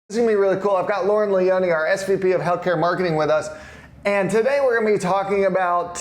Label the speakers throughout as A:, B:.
A: This is going to be really cool. I've got Lauren Leone, our SVP of Healthcare Marketing with us. And today we're going to be talking about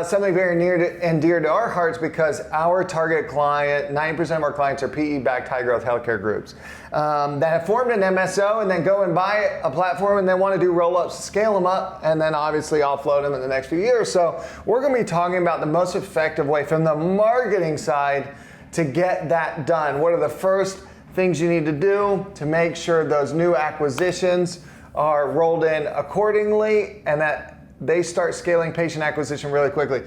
A: something very near and dear to our hearts because our target client, 90% of our clients are PE-backed high-growth healthcare groups that have formed an MSO and then go and buy a platform and then want to do roll-ups, scale them up, and then obviously offload them in the next few years. So we're going to be talking about the most effective way from the marketing side to get that done. What are the first things you need to do to make sure those new acquisitions are rolled in accordingly and that they start scaling patient acquisition really quickly.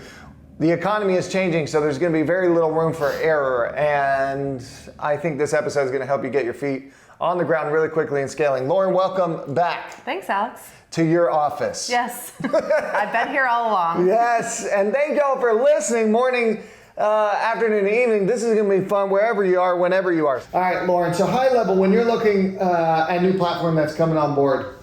A: The economy is changing, so there's going to be very little room for error, and I think this episode is going to help you get your feet on the ground really quickly and scaling. Lauren, welcome back.
B: Thanks, Alex.
A: To your office.
B: Yes, I've been here all along.
A: Yes, and thank y'all for listening. Morning, afternoon, and evening. This is going to be fun wherever you are, whenever you are. All right, Lauren, so high level, when you're looking at a new platform that's coming on board,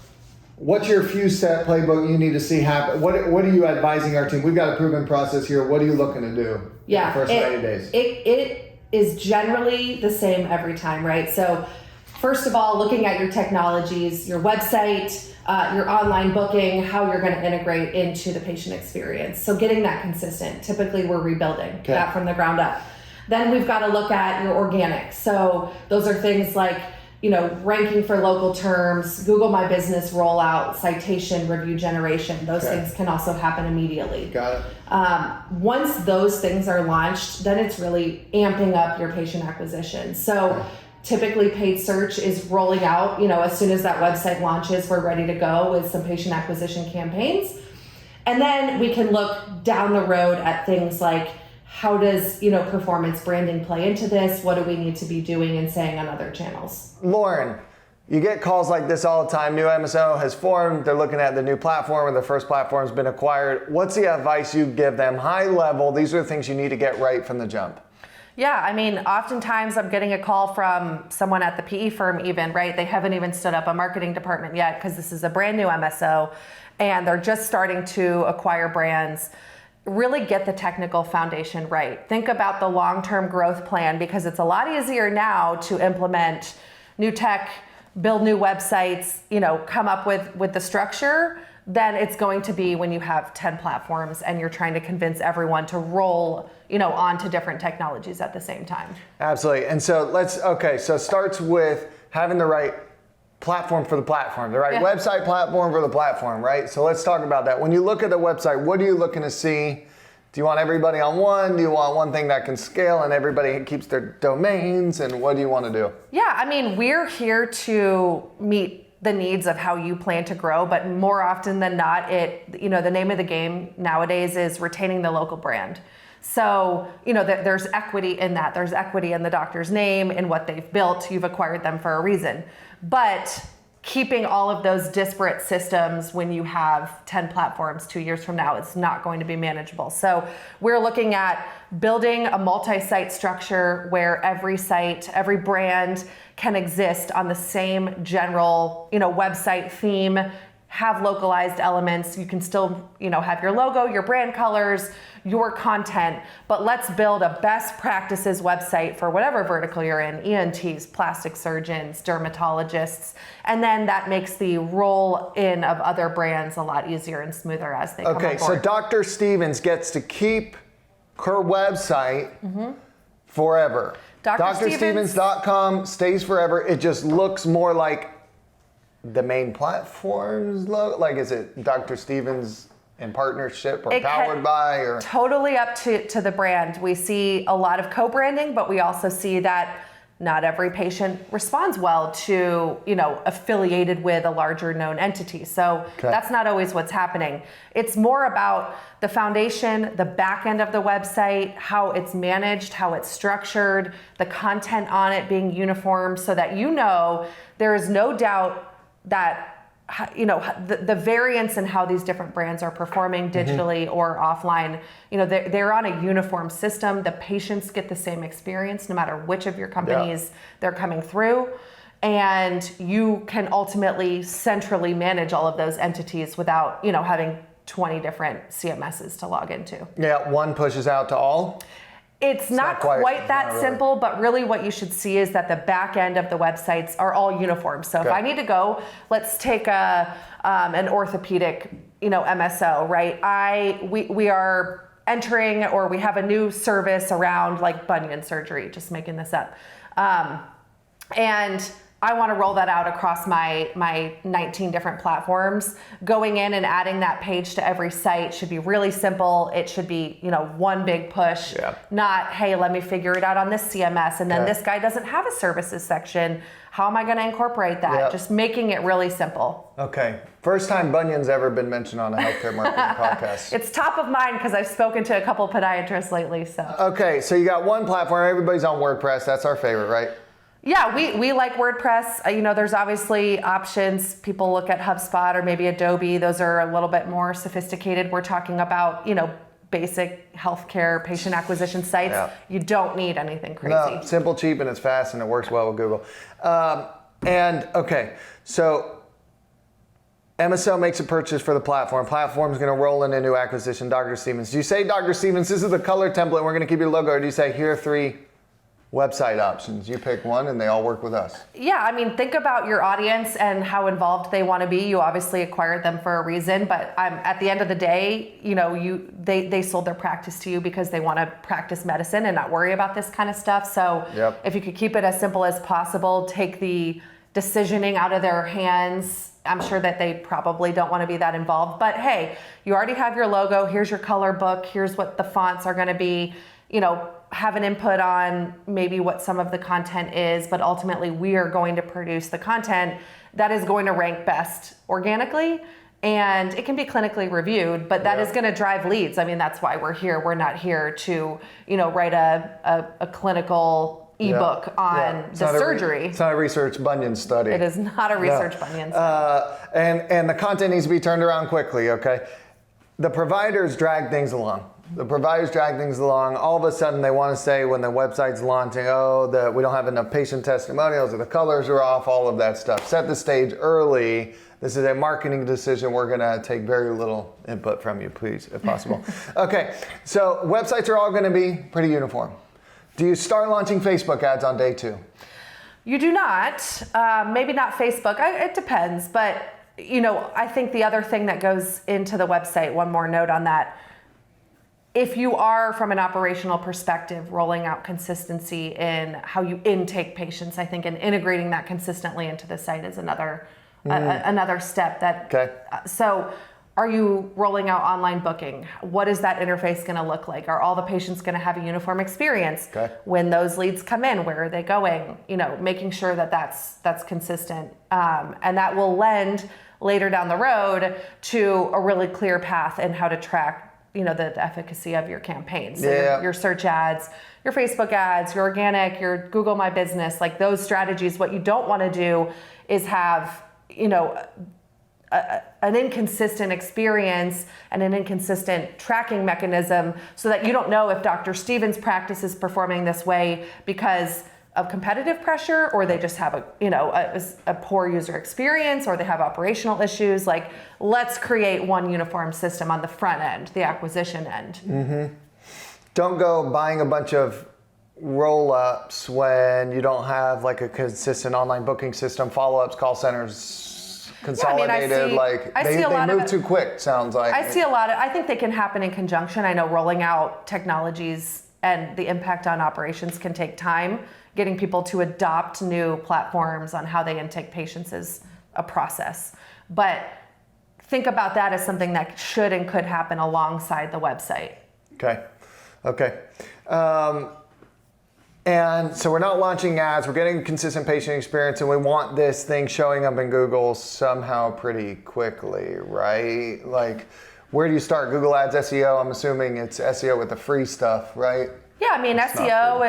A: what's your few step playbook you need to see happen? What are you advising our team? We've got a proven process here. What are you looking to do in the first 90 days?
B: It is generally the same every time, right? So first of all, looking at your technologies, your website, your online booking, how you're going to integrate into the patient experience. So getting that consistent. Typically we're rebuilding that from the ground up. Then we've got to look at your organic. So those are things like, ranking for local terms, Google My Business rollout, citation, review generation. Those things can also happen immediately.
A: Got it.
B: Once those things are launched, then it's really amping up your patient acquisition. So typically paid search is rolling out, as soon as that website launches, we're ready to go with some patient acquisition campaigns. And then we can look down the road at things like, how does, performance branding play into this? What do we need to be doing and saying on other channels?
A: Lauren, you get calls like this all the time. New MSO has formed. They're looking at the new platform or the first platform has been acquired. What's the advice you give them? High level, these are the things you need to get right from the jump.
B: Yeah, oftentimes I'm getting a call from someone at the PE firm even, right? They haven't even stood up a marketing department yet because this is a brand new MSO and they're just starting to acquire brands. Really get the technical foundation right. Think about the long-term growth plan because it's a lot easier now to implement new tech, build new websites, come up with the structure than it's going to be when you have 10 platforms and you're trying to convince everyone to roll, onto different technologies at the same time.
A: Absolutely. And so so it starts with having the right platform for the platform, the right website platform for the platform, right? So let's talk about that. When you look at the website, what are you looking to see? Do you want everybody on one? Do you want one thing that can scale and everybody keeps their domains? And what do you want to do?
B: Yeah, we're here to meet the needs of how you plan to grow, but more often than not, the name of the game nowadays is retaining the local brand. So, there's equity in that. There's equity in the doctor's name, in what they've built. You've acquired them for a reason. But keeping all of those disparate systems when you have 10 platforms 2 years from now, it's not going to be manageable. So we're looking at building a multi-site structure where every site, every brand can exist on the same general, website theme, have localized elements. You can still, have your logo, your brand colors, your content, but let's build a best practices website for whatever vertical you're in, ENTs, plastic surgeons, dermatologists, and then that makes the roll in of other brands a lot easier and smoother as they come on board.
A: So Dr. Stevens gets to keep her website forever. DrStevens.com stays forever. It just looks more like the main platform's logo? Like, is it Dr. Stevens in partnership or powered by? Or
B: totally up to the brand. We see a lot of co-branding, but we also see that not every patient responds well to, affiliated with a larger known entity. So that's not always what's happening. It's more about the foundation, the back end of the website, how it's managed, how it's structured, the content on it being uniform so that there is no doubt that the variance in how these different brands are performing digitally or offline, they're on a uniform system. The patients get the same experience no matter which of your companies they're coming through. And you can ultimately centrally manage all of those entities without, having 20 different CMSs to log into.
A: Yeah, one pushes out to all.
B: It's not quite that
A: not really.
B: simple, but really what you should see is that the back end of the websites are all uniform. So if I need to go, let's take an orthopedic, MSO, right? We are entering, or we have a new service around like bunion surgery, just making this up. And I want to roll that out across my 19 different platforms. Going in and adding that page to every site should be really simple. It should be, one big push, not, hey, let me figure it out on this CMS. And then this guy doesn't have a services section. How am I going to incorporate that? Just making it really simple.
A: Okay. First time bunion's ever been mentioned on a healthcare marketing podcast.
B: It's top of mind because I've spoken to a couple podiatrists lately. So.
A: Okay. So you got one platform. Everybody's on WordPress. That's our favorite, right?
B: Yeah, we like WordPress. There's obviously options. People look at HubSpot or maybe Adobe. Those are a little bit more sophisticated. We're talking about, basic healthcare patient acquisition sites. You don't need anything crazy.
A: No, simple, cheap, and it's fast, and it works well with Google. So MSO makes a purchase for the platform. Platform's going to roll in a new acquisition, Dr. Stevens. Do you say, Dr. Stevens, this is the color template, we're going to keep your logo, or do you say, here are 3 website options? You pick one and they all work with us.
B: Yeah, think about your audience and how involved they want to be. You obviously acquired them for a reason, but at the end of the day, they sold their practice to you because they want to practice medicine and not worry about this kind of stuff. So if you could keep it as simple as possible, take the decisioning out of their hands. I'm sure that they probably don't want to be that involved, but hey, you already have your logo. Here's your color book. Here's what the fonts are going to be, have an input on maybe what some of the content is, but ultimately we are going to produce the content that is going to rank best organically, and it can be clinically reviewed, but that is going to drive leads. That's why we're here. We're not here to, write a clinical ebook on the surgery.
A: It's not a research bunion study.
B: It is not a research bunion study.
A: And the content needs to be turned around quickly, okay? The providers drag things along. All of a sudden, they want to say when the website's launching, that we don't have enough patient testimonials, or the colors are off, all of that stuff. Set the stage early. This is a marketing decision. We're going to take very little input from you, please, if possible. Okay, so websites are all going to be pretty uniform. Do you start launching Facebook ads on day 2?
B: You do not. Maybe not Facebook. It depends. But, I think the other thing that goes into the website, one more note on that, if you are, from an operational perspective, rolling out consistency in how you intake patients, I think, and integrating that consistently into the site is another step. So are you rolling out online booking? What is that interface going to look like? Are all the patients going to have a uniform experience? When those leads come in, where are they going? Making sure that that's consistent. And that will lend later down the road to a really clear path in how to track the efficacy of your campaigns. So your search ads, your Facebook ads, your organic, your Google My Business, like those strategies. What you don't want to do is have, an inconsistent experience and an inconsistent tracking mechanism so that you don't know if Dr. Stevens' practice is performing this way because of competitive pressure, or they just have a poor user experience, or they have operational issues. Like, let's create one uniform system on the front end, the acquisition end. Mm-hmm.
A: Don't go buying a bunch of roll-ups when you don't have like a consistent online booking system, follow-ups, call centers, consolidated. They move too quick, sounds like.
B: I see a lot of, I think they can happen in conjunction. I know rolling out technologies and the impact on operations can take time. Getting people to adopt new platforms on how they intake patients is a process. But think about that as something that should and could happen alongside the website.
A: Okay. And so we're not launching ads, we're getting a consistent patient experience, and we want this thing showing up in Google somehow pretty quickly, right? Like, where do you start? Google Ads, SEO? I'm assuming it's SEO with the free stuff, right?
B: Yeah, SEO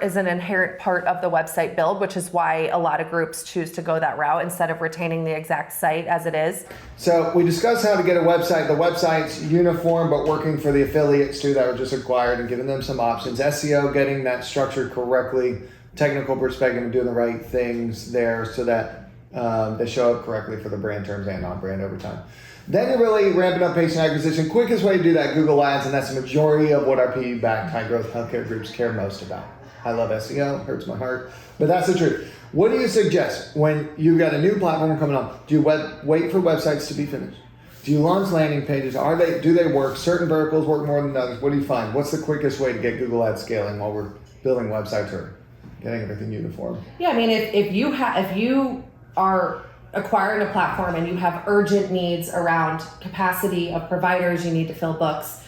B: is an inherent part of the website build, which is why a lot of groups choose to go that route instead of retaining the exact site as it is.
A: So we discussed how to get a website. The website's uniform, but working for the affiliates too that were just acquired, and giving them some options. SEO, getting that structured correctly, technical perspective, and doing the right things there so that they show up correctly for the brand terms and non-brand over time. Then you're really ramping up patient acquisition. Quickest way to do that, Google Ads, and that's the majority of what our PE-backed high-growth healthcare groups care most about. I love SEO, hurts my heart, but that's the truth. What do you suggest when you've got a new platform coming on? Do you wait for websites to be finished? Do you launch landing pages? Do they work? Certain verticals work more than others. What do you find? What's the quickest way to get Google Ads scaling while we're building websites or getting everything uniform?
B: Yeah, I mean, if you are acquiring a platform and you have urgent needs around capacity of providers, you need to fill books,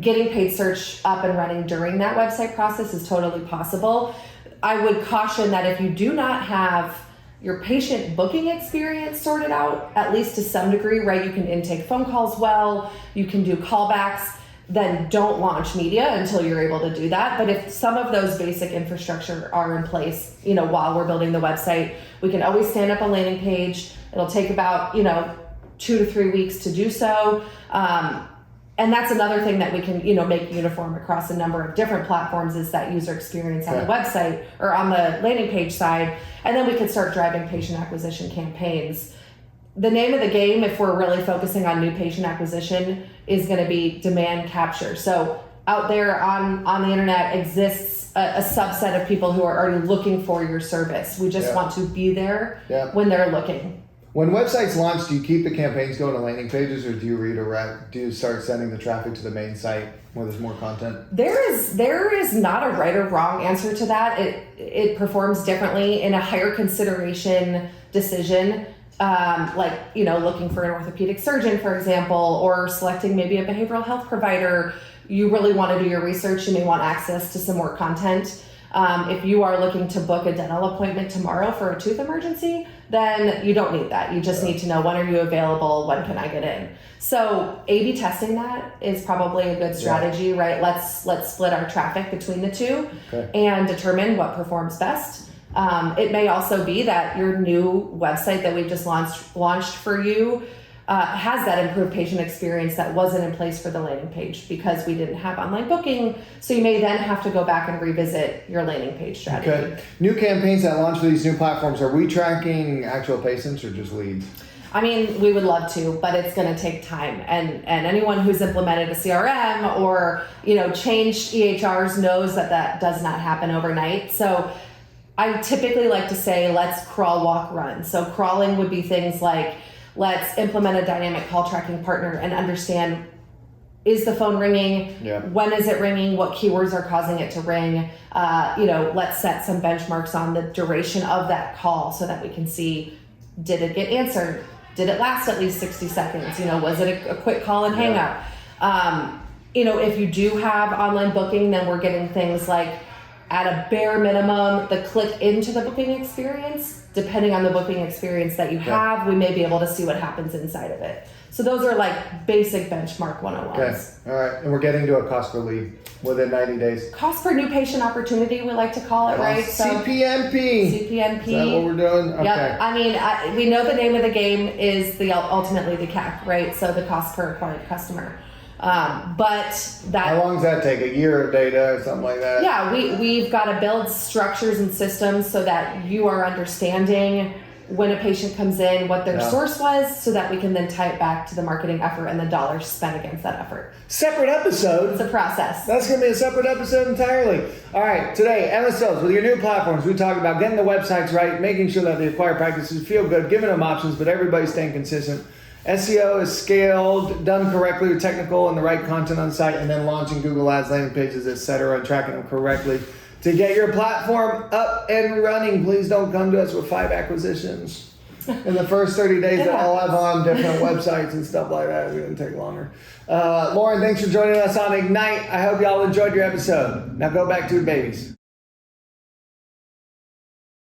B: getting paid search up and running during that website process is totally possible. I would caution that if you do not have your patient booking experience sorted out, at least to some degree, right? You can intake phone calls well, you can do callbacks, then don't launch media until you're able to do that. But if some of those basic infrastructure are in place, while we're building the website, we can always stand up a landing page. It'll take about, 2 to 3 weeks to do so. And that's another thing that we can, make uniform across a number of different platforms is that user experience on the website or on the landing page side. And then we can start driving patient acquisition campaigns. The name of the game, if we're really focusing on new patient acquisition, is going to be demand capture. So out there on the internet exists a subset of people who are already looking for your service. We just want to be there when they're looking.
A: When websites launch, do you keep the campaigns going to landing pages, or do you redirect? Do you start sending the traffic to the main site where there's more content?
B: There is not a right or wrong answer to that. It performs differently in a higher consideration decision, looking for an orthopedic surgeon, for example, or selecting maybe a behavioral health provider. You really want to do your research. You may want access to some more content. If you are looking to book a dental appointment tomorrow for a tooth emergency, then you don't need that. You just need to know, when are you available? When can I get in? So A/B testing that is probably a good strategy, right? Let's split our traffic between the two and determine what performs best. It may also be that your new website that we've just launched for you has that improved patient experience that wasn't in place for the landing page because we didn't have online booking. So you may then have to go back and revisit your landing page strategy.
A: Okay. New campaigns that launch for these new platforms, are we tracking actual patients or just leads?
B: I mean, we would love to, but it's going to take time. And anyone who's implemented a CRM or, changed EHRs knows that does not happen overnight. So I typically like to say, let's crawl, walk, run. So crawling would be things like, let's implement a dynamic call tracking partner and understand, is the phone ringing? When is it ringing? What keywords are causing it to ring? Let's set some benchmarks on the duration of that call so that we can see, did it get answered? Did it last at least 60 seconds? Was it a quick call and hang up? If you do have online booking, then we're getting things like, at a bare minimum, the click into the booking experience. Depending on the booking experience that you have, we may be able to see what happens inside of it. So those are like basic benchmark 101s.
A: Okay, all right. And we're getting to a cost per lead within 90 days.
B: Cost per new patient opportunity, we like to call it, right?
A: So CPNP.
B: CPNP.
A: Is that what we're doing? Okay.
B: Yep. I mean, we know the name of the game is ultimately the CAC, right? So the cost per acquired customer. But that.
A: How long does that take? A year of data or something like that?
B: Yeah, we've got to build structures and systems so that you are understanding when a patient comes in, what their source was, so that we can then tie it back to the marketing effort and the dollars spent against that effort.
A: Separate episode.
B: It's a process.
A: That's going to be a separate episode entirely. All right, today, MSOs, with your new platforms, we talk about getting the websites right, making sure that the acquired practices feel good, giving them options, but everybody's staying consistent. SEO is scaled, done correctly with technical and the right content on site, and then launching Google Ads, landing pages, etc., and tracking them correctly. To get your platform up and running, please don't come to us with 5 acquisitions in the first 30 days that all have on different websites and stuff like that. It's going to take longer. Lauren, thanks for joining us on Ignite. I hope y'all enjoyed your episode. Now go back to the babies.